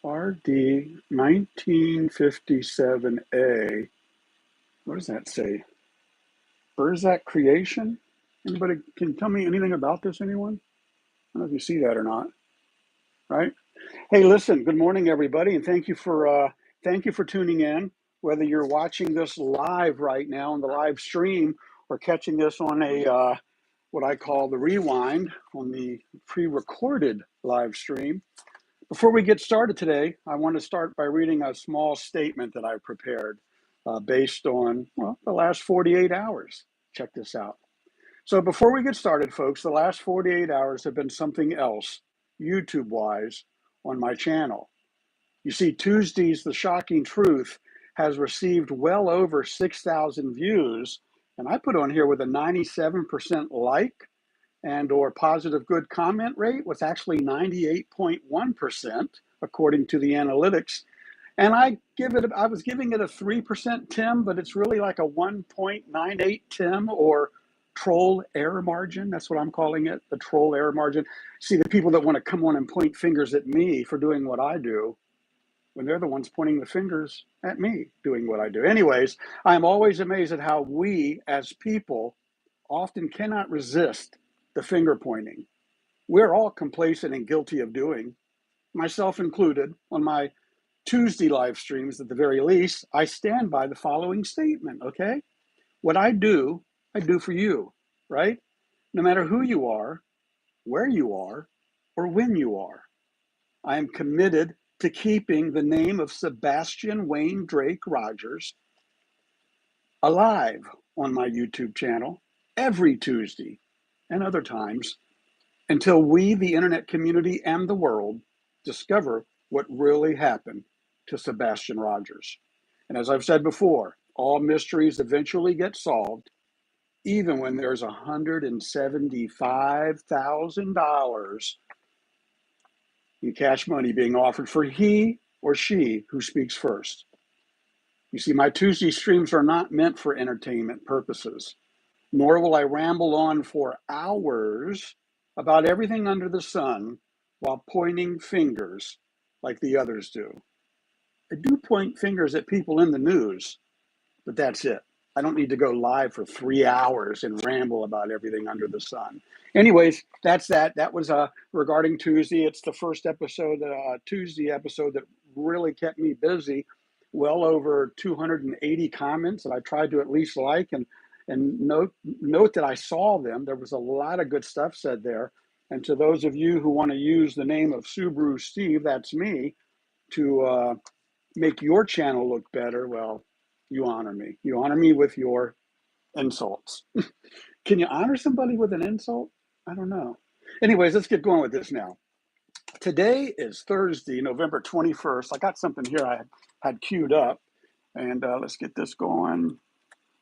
RD 1957A. What does that say? Burzak Creation? Anybody can tell me anything about this, anyone? I don't know if you see that or not, right? Hey, listen, good morning, everybody, and thank you for tuning in. Whether you're watching this live right now on the live stream or catching this on a what I call the rewind on the pre-recorded live stream. Before we get started today, I want to start by reading a small statement that I prepared based on, well, the last 48 hours. Check this out. So before we get started, folks, the last 48 hours have been something else, YouTube-wise, on my channel. You see, Tuesday's The Shocking Truth has received well over 6,000 views, and I put on here with a 97% like and or positive good comment rate was actually 98.1% according to the analytics. And I was giving it a 3% Tim, but it's really like a 1.98 Tim or troll error margin. That's what I'm calling it, the troll error margin. See, the people that want to come on and point fingers at me for doing what I do, when they're the ones pointing the fingers at me doing what I do. Anyways, I'm always amazed at how we as people often cannot resist the finger pointing. We're all complacent and guilty of doing, myself included. On my Tuesday live streams, at the very least, I stand by the following statement, okay? What I do for you, right? No matter who you are, where you are, or when you are. I am committed to keeping the name of Sebastian Wayne Drake Rogers alive on my YouTube channel every Tuesday and other times until we, the internet community and the world, discover what really happened to Sebastian Rogers. And as I've said before, all mysteries eventually get solved, even when there's $175,000 in cash money being offered for he or she who speaks first. You see, my Tuesday streams are not meant for entertainment purposes, nor will I ramble on for hours about everything under the sun while pointing fingers like the others do. I do point fingers at people in the news, but that's it. I don't need to go live for 3 hours and ramble about everything under the sun. Anyways, that's that. That was regarding Tuesday. It's the first episode, Tuesday episode that really kept me busy. Well over 280 comments that I tried to at least like and note that I saw them. There was a lot of good stuff said there. And to those of you who want to use the name of SubaruSteve, that's me, to make your channel look better, well, you honor me. You honor me with your insults. Can you honor somebody with an insult? I don't know. Anyways, let's get going with this now. Today is Thursday, November 21st. I got something here I had queued up, and let's get this going.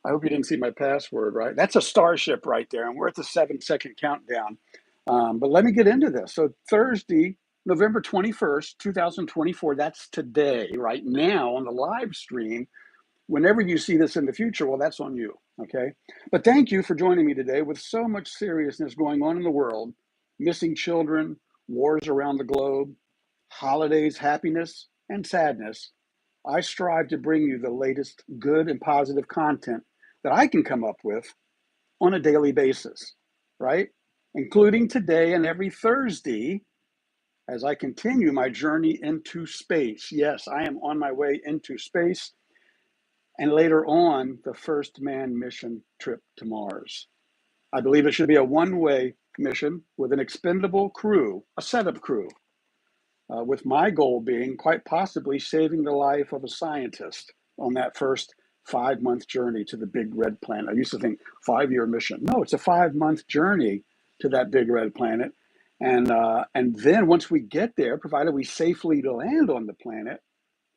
I hope you didn't see my password, right? That's a starship right there, and we're at the 7-second countdown. But let me get into this. So Thursday, November 21st, 2024, that's today, right now on the live stream. Whenever you see this in the future, well, that's on you, okay? But thank you for joining me today with so much seriousness going on in the world, missing children, wars around the globe, holidays, happiness, and sadness. I strive to bring you the latest good and positive content that I can come up with on a daily basis, right? Including today and every Thursday as I continue my journey into space. Yes, I am on my way into space. And later on, the first manned mission trip to Mars. I believe it should be a one-way mission with an expendable crew, a setup crew, with my goal being quite possibly saving the life of a scientist on that first 5-month journey to the big red planet. I used to think 5-year mission. No, it's a 5-month journey to that big red planet. And then once we get there, provided we safely land on the planet,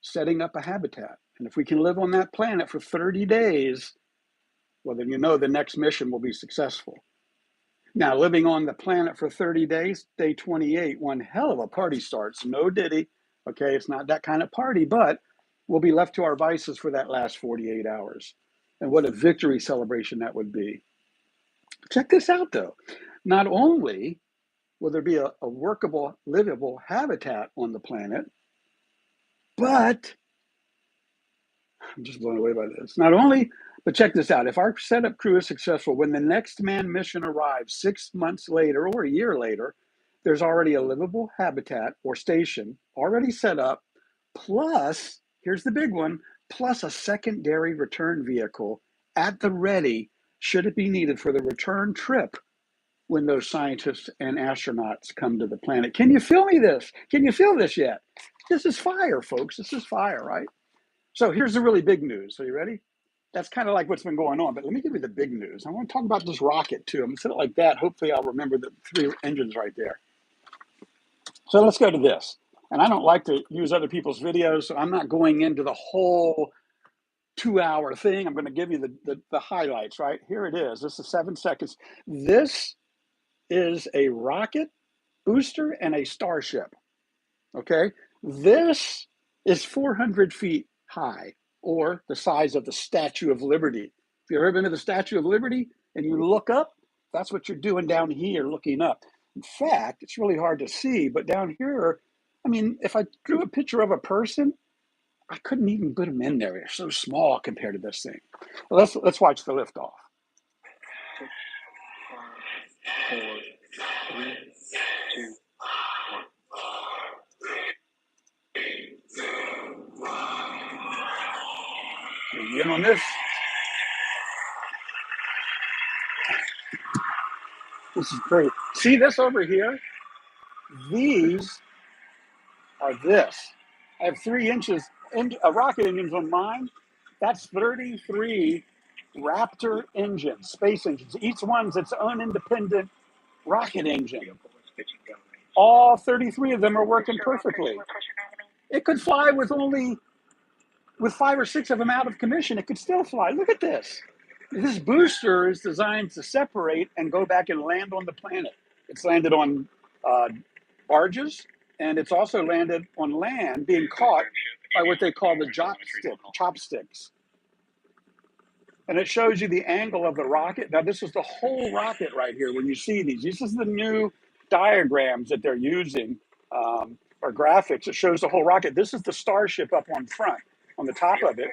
setting up a habitat. And if we can live on that planet for 30 days, well, then you know the next mission will be successful. Now, living on the planet for 30 days, day 28, one hell of a party starts. No diddy, okay? It's not that kind of party, but we'll be left to our vices for that last 48 hours. And what a victory celebration that would be. Check this out, though. Not only will there be a workable, livable habitat on the planet, But I'm just blown away by this. Not only, but check this out. If our setup crew is successful, when the next manned mission arrives 6 months later or a year later, there's already a livable habitat or station already set up, plus, here's the big one, plus a secondary return vehicle at the ready should it be needed for the return trip when those scientists and astronauts come to the planet. Can you feel me this? Can you feel this yet? This is fire, folks. This is fire, right? So here's the really big news. Are you ready? That's kind of like what's been going on, but let me give you the big news. I want to talk about this rocket too. I'm going to set it like that. Hopefully I'll remember the 3 engines right there. So let's go to this. And I don't like to use other people's videos, so I'm not going into the whole 2-hour thing. I'm going to give you the highlights, right? Here it is. This is 7 seconds. This is a rocket booster and a Starship, okay? This is 400 feet high, or the size of the Statue of Liberty. If you've ever been to the Statue of Liberty and you look up, that's what you're doing down here, looking up. In fact, it's really hard to see, but down here, I mean, if I drew a picture of a person, I couldn't even put them in there. They're so small compared to this thing. Well, let's watch the liftoff. 5, 4, 3, 2, 1. You in on this? This is great. See this over here? These are this. I have 3 inches rocket engines on mine. That's 33 Raptor engines, space engines. Each one's its own independent rocket engine. All 33 of them are working perfectly. It could fly with 5 or 6 of them out of commission. It could still fly. Look at this. This booster is designed to separate and go back and land on the planet. It's landed on barges, and it's also landed on land, being caught by what they call the chopsticks. And it shows you the angle of the rocket. Now, this is the whole rocket right here. When you see these, this is the new diagrams that they're using, or graphics. It shows the whole rocket. This is the Starship up on front, on the top of it.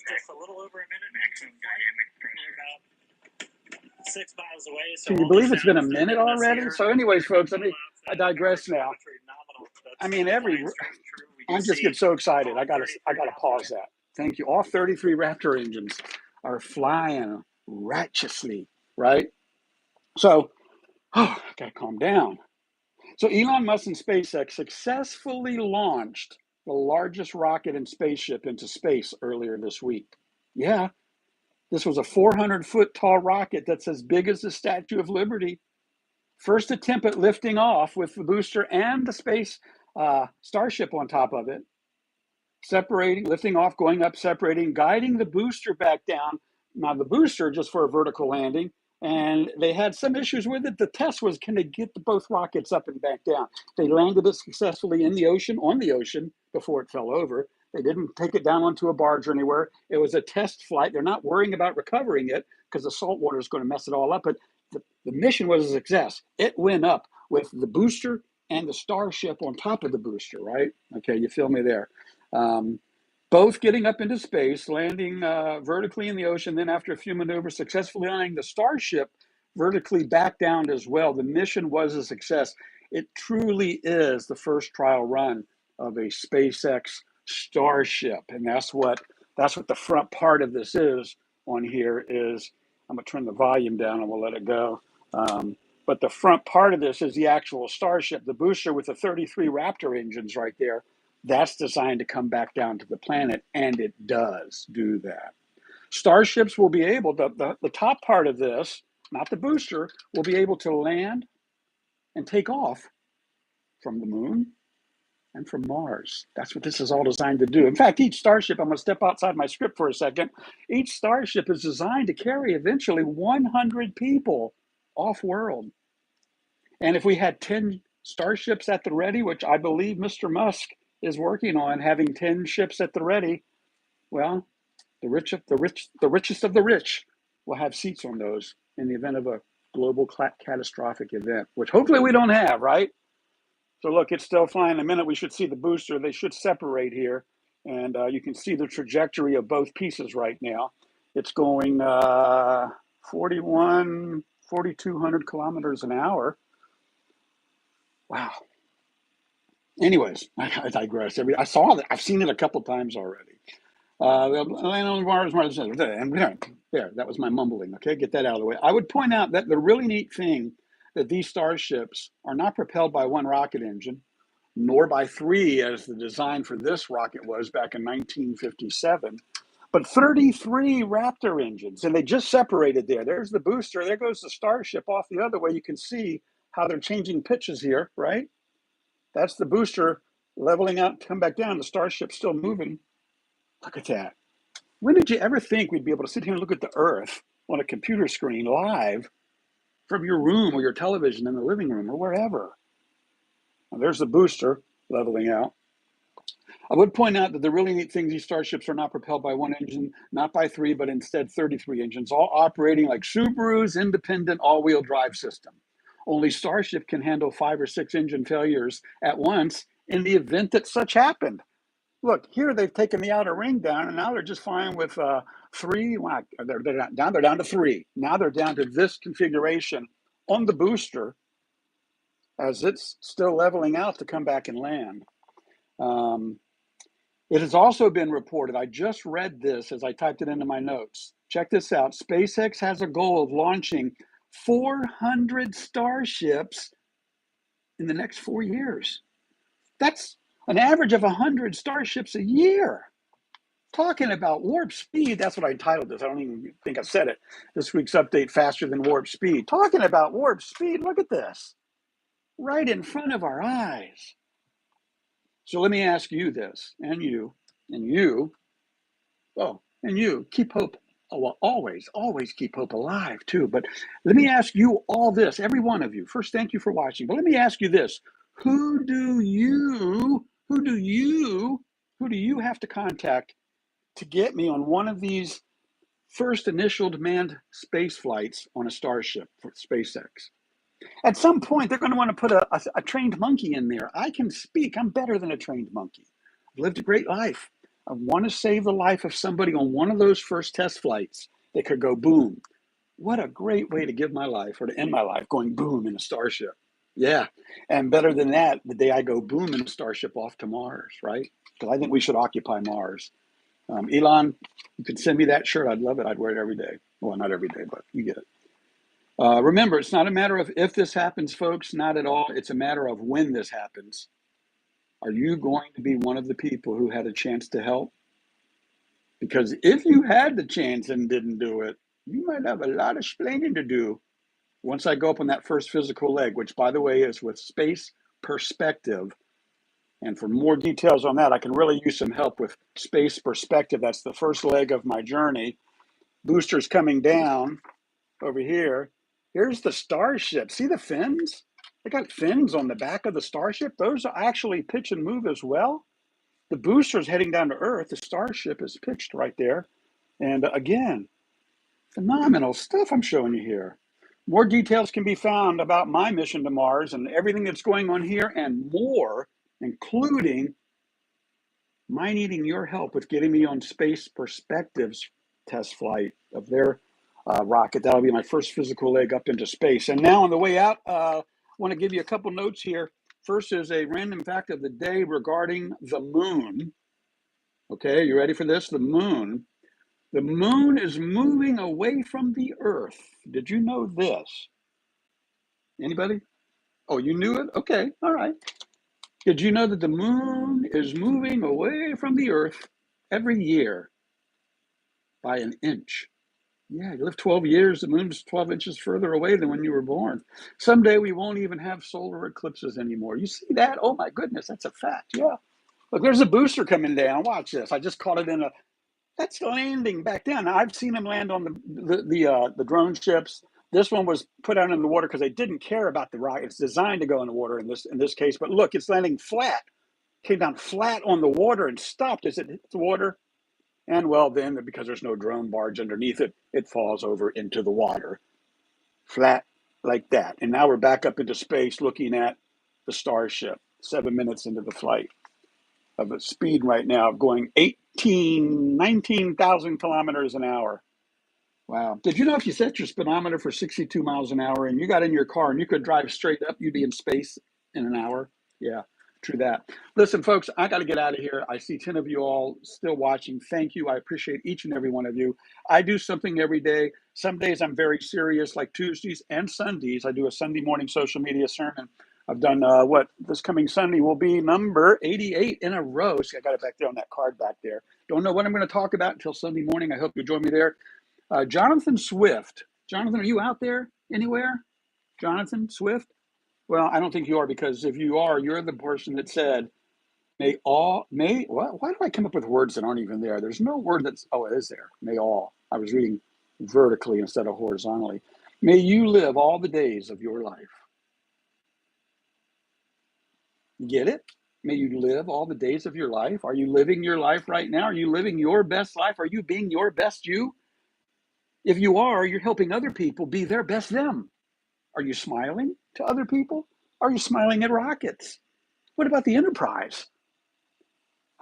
Just a little over a minute maximum dynamic pressure. About 6 miles away. So can you believe it's been a minute already? So anyways, folks, I digress now. I mean, I just get so excited. I gotta pause that. Thank you. All 33 Raptor engines are flying righteously, right? So, I gotta calm down. So Elon Musk and SpaceX successfully launched the largest rocket and spaceship into space earlier this week. Yeah, this was a 400-foot tall rocket that's as big as the Statue of Liberty. First attempt at lifting off with the booster and the space Starship on top of it. Separating, lifting off, going up, separating, guiding the booster back down. Now the booster just for a vertical landing, and they had some issues with it. The test was, can they get both rockets up and back down? They landed it successfully in the ocean, on the ocean, before it fell over. They didn't take it down onto a barge or anywhere. It was a test flight. They're not worrying about recovering it because the salt water is going to mess it all up. But the mission was a success. It went up with the booster and the Starship on top of the booster, right? Okay, you feel me there. Both getting up into space, landing vertically in the ocean, then after a few maneuvers, successfully landing the Starship vertically back down as well. The mission was a success. It truly is the first trial run of a SpaceX Starship, and that's what the front part of this is on here is. I'm going to turn the volume down and we'll let it go. But the front part of this is the actual Starship, the booster with the 33 Raptor engines right there. That's designed to come back down to the planet, and it does do that. Starships will be able to, the top part of this, not the booster, will be able to land and take off from the moon and from Mars. That's what this is all designed to do. In fact, each Starship, I'm going to step outside my script for a second. Each Starship is designed to carry eventually 100 people off-world. And if we had 10 Starships at the ready, which I believe Mr. Musk is working on, having 10 ships at the ready, well, the richest of the rich will have seats on those in the event of a global catastrophic event, which hopefully we don't have, right? So look, it's still flying. In a minute we should see the booster. They should separate here. And you can see the trajectory of both pieces right now. It's going 4,200 kilometers an hour. Wow. Anyways, I digress. I saw that. I've seen it a couple times already. Land on Mars, and there, that was my mumbling. Okay, get that out of the way. I would point out that the really neat thing that these starships are not propelled by one rocket engine, nor by three, as the design for this rocket was back in 1957, but 33 Raptor engines, and they just separated there. There's the booster. There goes the Starship off the other way. You can see how they're changing pitches here, right? That's the booster leveling out, come back down. The Starship's still moving. Look at that. When did you ever think we'd be able to sit here and look at the Earth on a computer screen live from your room or your television in the living room or wherever? Now, there's the booster leveling out. I would point out that the really neat thing, these starships are not propelled by one engine, not by three, but instead 33 engines, all operating like Subaru's independent all-wheel drive system. Only Starship can handle 5 or 6 engine failures at once in the event that such happened. Look, here they've taken the outer ring down, and now they're just fine with 3. Well, they're down to 3. Now they're down to this configuration on the booster as it's still leveling out to come back and land. It has also been reported, I just read this as I typed it into my notes. Check this out. SpaceX has a goal of launching 400 Starships in the next 4 years. That's an average of 100 Starships a year. Talking about warp speed, that's what I titled this. I don't even think I said it. This week's update, Faster Than Warp Speed. Talking about warp speed, look at this. Right in front of our eyes. So let me ask you this, and you, keep hope, always keep hope alive too. But let me ask you all this, every one of you. First, thank you for watching, but let me ask you this. Who do you have to contact to get me on one of these first initial manned space flights on a Starship for SpaceX? At some point, they're going to want to put a trained monkey in there. I can speak. I'm better than a trained monkey. I've lived a great life. I want to save the life of somebody on one of those first test flights that could go boom. What a great way to give my life or to end my life, going boom in a Starship. Yeah. And better than that, the day I go boom in a Starship off to Mars, right? Because I think we should occupy Mars. Elon, you could send me that shirt. I'd love it. I'd wear it every day. Well, not every day, but you get it. Remember, it's not a matter of if this happens, folks, not at all. It's a matter of when this happens. Are you going to be one of the people who had a chance to help? Because if you had the chance and didn't do it, you might have a lot of explaining to do once I go up on that first physical leg, which, by the way, is with space perspective. And for more details on that, I can really use some help with space perspective. That's the first leg of my journey. Boosters coming down over here. Here's the Starship. See the fins? They got fins on the back of the Starship. Those are actually pitch and move as well. The booster's heading down to Earth. The Starship is pitched right there. And again, phenomenal stuff I'm showing you here. More details can be found about my mission to Mars and everything that's going on here and more, including my needing your help with getting me on Space Perspectives test flight of their rocket. That'll be my first physical leg up into space. And now on the way out, I want to give you a couple notes here. First is a random fact of the day regarding the moon. Okay, you ready for this? The moon. The moon is moving away from the Earth. Did you know this? Anybody? Oh, you knew it? Okay, all right. Did you know that the moon is moving away from the Earth every year by an inch? Yeah, you live 12 years, the moon's 12 inches further away than when you were born. Someday we won't even have solar eclipses anymore. You see that? Oh my goodness, that's a fact. Yeah. Look, there's a booster coming down. Watch this. I just caught it in that's landing back down. Now, I've seen them land on the drone ships. This one was put out in the water because they didn't care about the rocket. It's designed to go in the water in this case. But look, it's landing flat. Came down flat on the water and stopped as it hit the water. And well, then, because there's no drone barge underneath it, it falls over into the water, flat like that. And now we're back up into space looking at the Starship, 7 minutes into the flight. of a speed right now of going 19,000 kilometers an hour. Wow. Did you know if you set your speedometer for 62 miles an hour and you got in your car and you could drive straight up, you'd be in space in an hour? Yeah, true that. Listen, folks, I got to get out of here. I see 10 of you all still watching. Thank you. I appreciate each and every one of you. I do something every day. Some days I'm very serious, like Tuesdays and Sundays. I do a Sunday morning social media sermon. I've done what this coming Sunday will be number 88 in a row. See, I got it back there on that card back there. Don't know what I'm going to talk about until Sunday morning. I hope you join me there. Jonathan Swift. Jonathan, are you out there anywhere? Jonathan Swift? Well, I don't think you are, because if you are, you're the person that said, what? Why do I come up with words that aren't even there? There's no word that's, oh, it is there. May all. I was reading vertically instead of horizontally. May you live all the days of your life. You get it? May you live all the days of your life. Are you living your life right now? Are you living your best life? Are you being your best you? If you are, you're helping other people be their best them. Are you smiling to other people? Are you smiling at rockets? What about the Enterprise?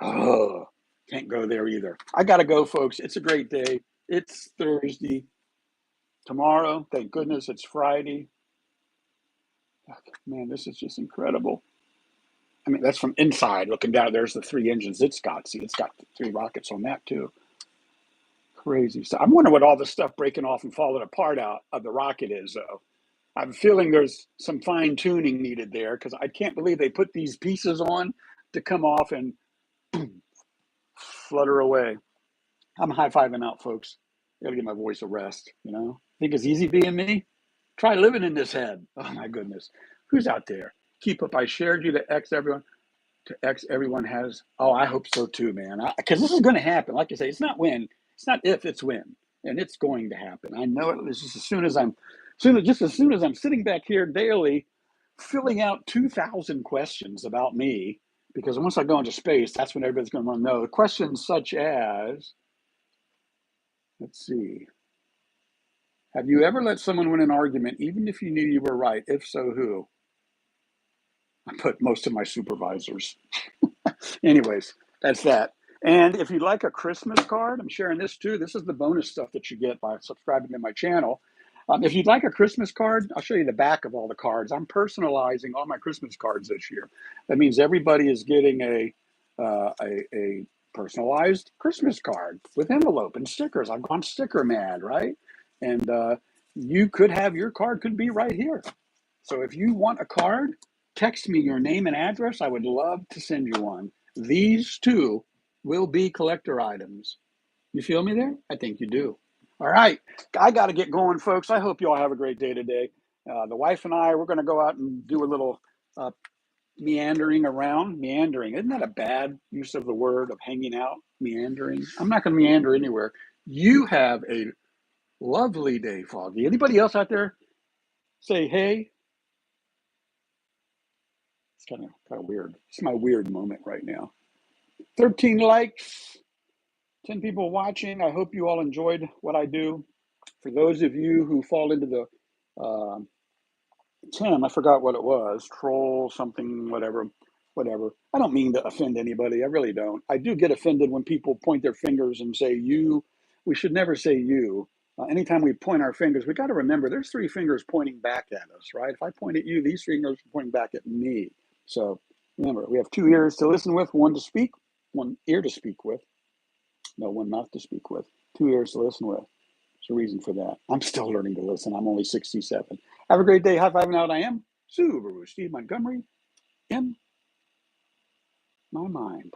Oh, can't go there either. I got to go, folks. It's a great day. It's Thursday. Tomorrow, thank goodness, it's Friday. Man, this is just incredible. I mean, that's from inside looking down. There's the 3 engines it's got. See, it's got 3 rockets on that, too. Crazy. So I'm wondering what all this stuff breaking off and falling apart out of the rocket is, though. I'm feeling there's some fine tuning needed there, because I can't believe they put these pieces on to come off and boom, flutter away. I'm high-fiving out, folks. I gotta give my voice a rest, you know? Think it's easy being me? Try living in this head. Oh my goodness. Who's out there? Keep up. I shared you to X everyone. To X everyone has. Oh, I hope so too, man. Because this is going to happen. Like I say, it's not when, it's not if, it's when, and it's going to happen. I know it. It's just as soon as I'm sitting back here daily, filling out 2,000 questions about me. Because once I go into space, that's when everybody's going to want to know. Questions such as, let's see. Have you ever let someone win an argument, even if you knew you were right? If so, who? I put most of my supervisors. Anyways, that's that. And if you'd like a Christmas card, I'm sharing this too. This is the bonus stuff that you get by subscribing to my channel. If you'd like a Christmas card, I'll show you the back of all the cards. I'm personalizing all my Christmas cards this year. That means everybody is getting a personalized Christmas card with envelope and stickers. I've gone sticker mad, right? And you could have your card could be right here. So if you want a card, text me your name and address. I would love to send you one. These two will be collector items. You feel me there? I think you do. All right. I got to get going, folks. I hope you all have a great day today. The wife and I, we're going to go out and do a little meandering around. Meandering. Isn't that a bad use of the word of hanging out? Meandering. I'm not going to meander anywhere. You have a lovely day, Foggy. Anybody else out there say hey? It's kind of weird. It's my weird moment right now. 13 likes, 10 people watching. I hope you all enjoyed what I do. For those of you who fall into the 10, I forgot what it was, troll something, whatever. I don't mean to offend anybody. I really don't. I do get offended when people point their fingers and say you. We should never say you. Anytime we point our fingers, we got to remember there's 3 fingers pointing back at us, right? If I point at you, these fingers are pointing back at me. So remember, we have 2 ears to listen with, 1 to speak, 1 ear to speak with. No, 1 mouth to speak with, 2 ears to listen with. There's a reason for that. I'm still learning to listen. I'm only 67. Have a great day. High-fiving out. I am SubaruSteve Montgomery in my mind.